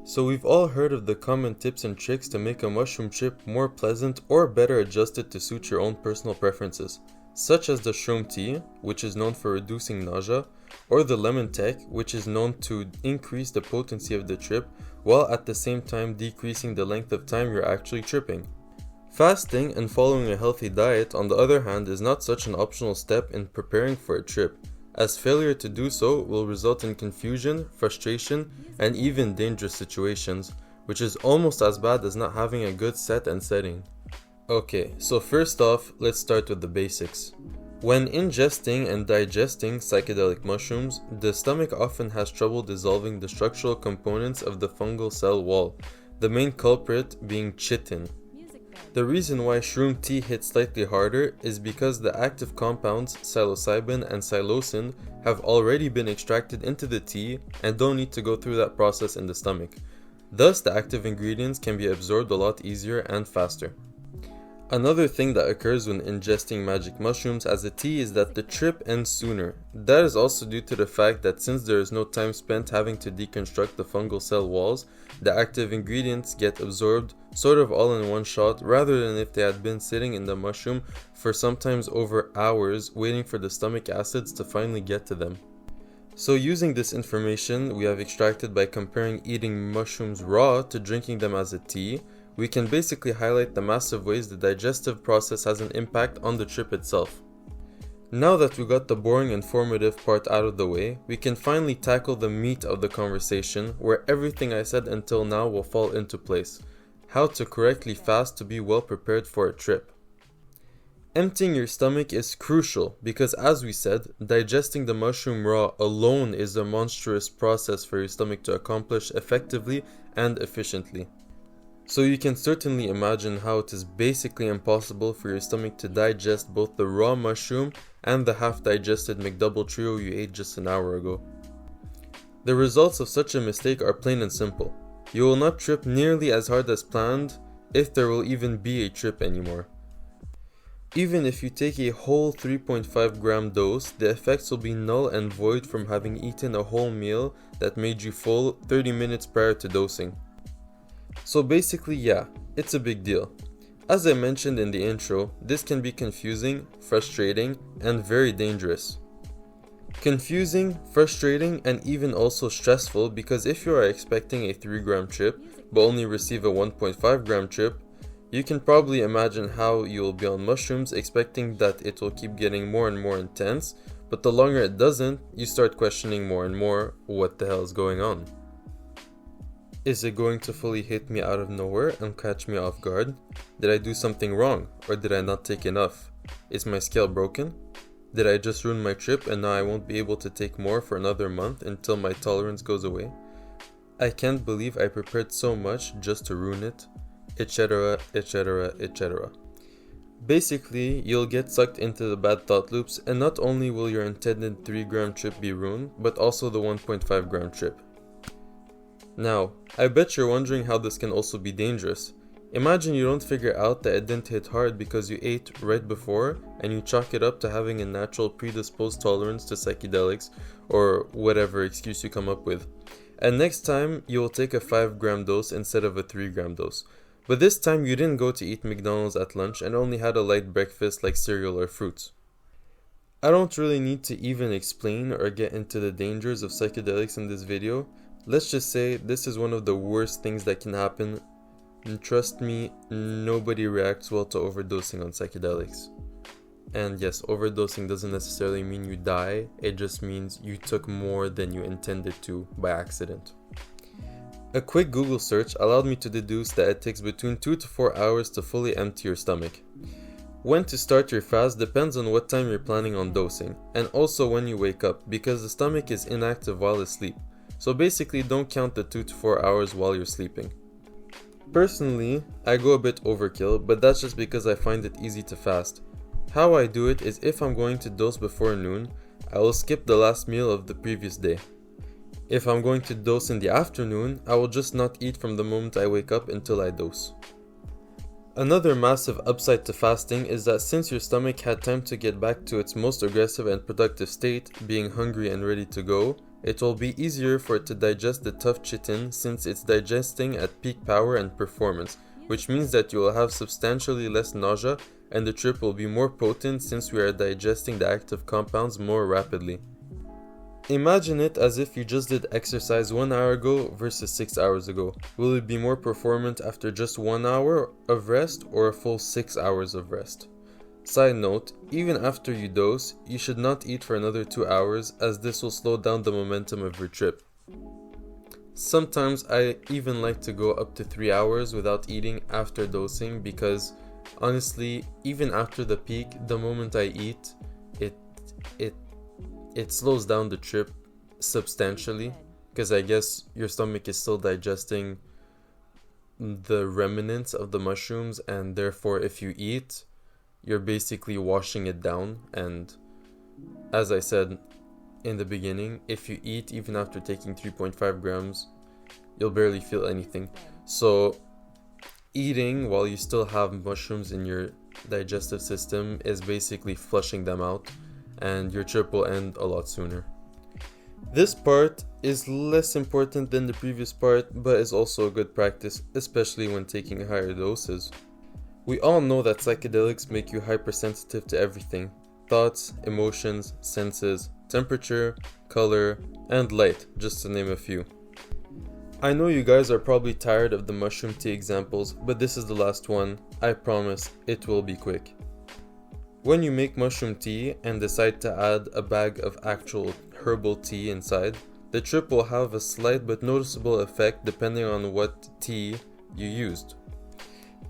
So we've all heard of the common tips and tricks to make a mushroom trip more pleasant or better adjusted to suit your own personal preferences, such as the shroom tea, which is known for reducing nausea, or the lemon tech, which is known to increase the potency of the trip while at the same time decreasing the length of time you're actually tripping. Fasting and following a healthy diet, on the other hand, is not such an optional step in preparing for a trip, as failure to do so will result in confusion, frustration, and even dangerous situations, which is almost as bad as not having a good set and setting. Okay, so first off, let's start with the basics. When ingesting and digesting psychedelic mushrooms, the stomach often has trouble dissolving the structural components of the fungal cell wall, the main culprit being chitin. The reason why shroom tea hits slightly harder is because the active compounds psilocybin and psilocin have already been extracted into the tea and don't need to go through that process in the stomach. Thus, the active ingredients can be absorbed a lot easier and faster. Another thing that occurs when ingesting magic mushrooms as a tea is that the trip ends sooner. That is also due to the fact that since there is no time spent having to deconstruct the fungal cell walls, the active ingredients get absorbed sort of all in one shot rather than if they had been sitting in the mushroom for sometimes over hours waiting for the stomach acids to finally get to them. So using this information we have extracted by comparing eating mushrooms raw to drinking them as a tea, we can basically highlight the massive ways the digestive process has an impact on the trip itself. Now that we got the boring and formative part out of the way, we can finally tackle the meat of the conversation where everything I said until now will fall into place. How to correctly fast to be well prepared for a trip. Emptying your stomach is crucial because, as we said, digesting the mushroom raw alone is a monstrous process for your stomach to accomplish effectively and efficiently. So you can certainly imagine how it is basically impossible for your stomach to digest both the raw mushroom and the half-digested McDouble trio you ate just an hour ago. The results of such a mistake are plain and simple. You will not trip nearly as hard as planned, if there will even be a trip anymore. Even if you take a whole 3.5 gram dose, the effects will be null and void from having eaten a whole meal that made you full 30 minutes prior to dosing. So basically, yeah, it's a big deal. As I mentioned in the intro, this can be confusing, frustrating, and very dangerous. Confusing, frustrating, and even also stressful because if you are expecting a 3 gram trip but only receive a 1.5 gram trip, you can probably imagine how you will be on mushrooms expecting that it will keep getting more and more intense, but the longer it doesn't, you start questioning more and more what the hell is going on. Is it going to fully hit me out of nowhere and catch me off guard? Did I do something wrong, or did I not take enough? Is my scale broken? Did I just ruin my trip and now I won't be able to take more for another month until my tolerance goes away? I can't believe I prepared so much just to ruin it, etc, etc, etc. Basically, you'll get sucked into the bad thought loops and not only will your intended 3 gram trip be ruined, but also the 1.5 gram trip. Now, I bet you're wondering how this can also be dangerous. Imagine you don't figure out that it didn't hit hard because you ate right before and you chalk it up to having a natural predisposed tolerance to psychedelics or whatever excuse you come up with. And next time you will take a 5 gram dose instead of a 3 gram dose. But this time you didn't go to eat McDonald's at lunch and only had a light breakfast like cereal or fruits. I don't really need to even explain or get into the dangers of psychedelics in this video. Let's just say this is one of the worst things that can happen, and trust me, nobody reacts well to overdosing on psychedelics. And yes, overdosing doesn't necessarily mean you die, it just means you took more than you intended to by accident. A quick Google search allowed me to deduce that it takes between 2 to 4 hours to fully empty your stomach. When to start your fast depends on what time you're planning on dosing, and also when you wake up, because the stomach is inactive while asleep. So basically don't count the 2 to 4 hours while you're sleeping. Personally, I go a bit overkill, but that's just because I find it easy to fast. How I do it is if I'm going to dose before noon, I will skip the last meal of the previous day. If I'm going to dose in the afternoon, I will just not eat from the moment I wake up until I dose. Another massive upside to fasting is that since your stomach had time to get back to its most aggressive and productive state, being hungry and ready to go, it will be easier for it to digest the tough chitin since it's digesting at peak power and performance, which means that you will have substantially less nausea and the trip will be more potent since we are digesting the active compounds more rapidly. Imagine it as if you just did exercise 1 hour ago versus 6 hours ago. Will it be more performant after just 1 hour of rest or a full 6 hours of rest? Side note, even after you dose, you should not eat for another 2 hours as this will slow down the momentum of your trip. Sometimes I even like to go up to 3 hours without eating after dosing because honestly, even after the peak, the moment I eat, it slows down the trip substantially because I guess your stomach is still digesting the remnants of the mushrooms, and therefore if you eat, you're basically washing it down. And as I said in the beginning, if you eat even after taking 3.5 grams, you'll barely feel anything. So eating while you still have mushrooms in your digestive system is basically flushing them out, and your trip will end a lot sooner. This part is less important than the previous part, but is also a good practice, especially when taking higher doses. We all know that psychedelics make you hypersensitive to everything: thoughts, emotions, senses, temperature, color, and light, just to name a few. I know you guys are probably tired of the mushroom tea examples, but this is the last one. I promise it will be quick. When you make mushroom tea and decide to add a bag of actual herbal tea inside, the trip will have a slight but noticeable effect depending on what tea you used.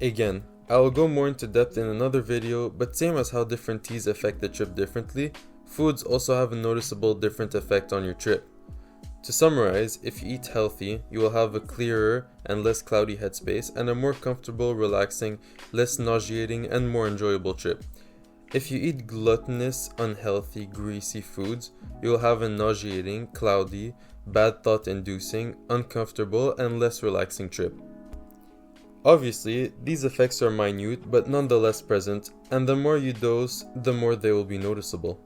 Again, I will go more into depth in another video, but same as how different teas affect the trip differently, foods also have a noticeable different effect on your trip. To summarize, if you eat healthy, you will have a clearer and less cloudy headspace and a more comfortable, relaxing, less nauseating, and more enjoyable trip. If you eat gluttonous, unhealthy, greasy foods, you will have a nauseating, cloudy, bad thought-inducing, uncomfortable, and less relaxing trip. Obviously, these effects are minute but nonetheless present, and the more you dose, the more they will be noticeable.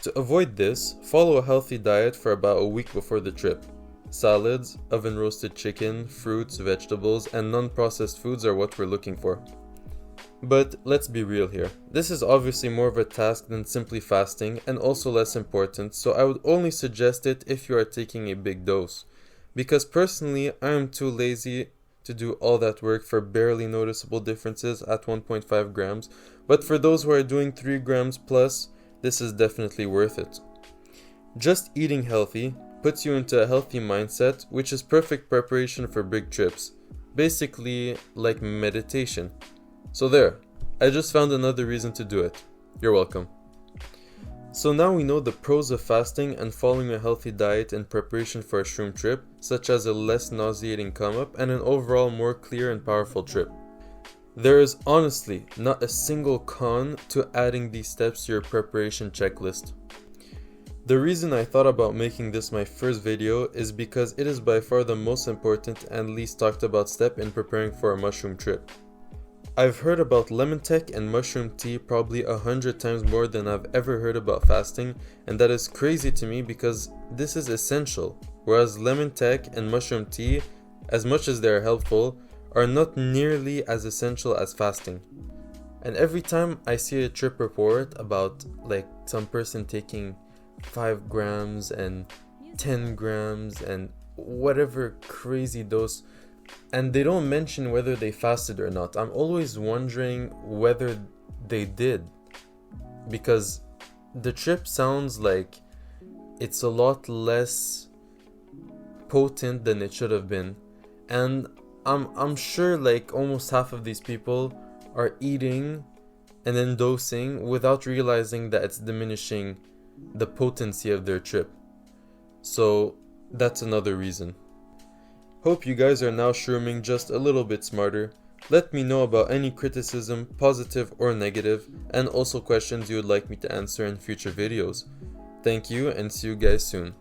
To avoid this, follow a healthy diet for about a week before the trip. Salads, oven-roasted chicken, fruits, vegetables, and non-processed foods are what we're looking for. But let's be real here. This is obviously more of a task than simply fasting and also less important, so I would only suggest it if you are taking a big dose. Because personally, I am too lazy to do all that work for barely noticeable differences at 1.5 grams, but for those who are doing 3 grams plus, this is definitely worth it. Just eating healthy puts you into a healthy mindset, which is perfect preparation for big trips. Basically, like meditation. So there, I just found another reason to do it. You're welcome. So now we know the pros of fasting and following a healthy diet in preparation for a shroom trip, such as a less nauseating come-up and an overall more clear and powerful trip. There is honestly not a single con to adding these steps to your preparation checklist. The reason I thought about making this my first video is because it is by far the most important and least talked about step in preparing for a mushroom trip. I've heard about lemon tech and mushroom tea probably 100 times more than I've ever heard about fasting, and that is crazy to me because this is essential, whereas lemon tech and mushroom tea, as much as they are helpful, are not nearly as essential as fasting. And every time I see a trip report about like some person taking 5 grams and 10 grams and whatever crazy dose, and they don't mention whether they fasted or not, I'm always wondering whether they did, because the trip sounds like it's a lot less potent than it should have been, and I'm sure like almost half of these people are eating and then dosing without realizing that it's diminishing the potency of their trip. So that's another reason. Hope you guys are now shrooming just a little bit smarter. Let me know about any criticism, positive or negative, and also questions you would like me to answer in future videos. Thank you and see you guys soon.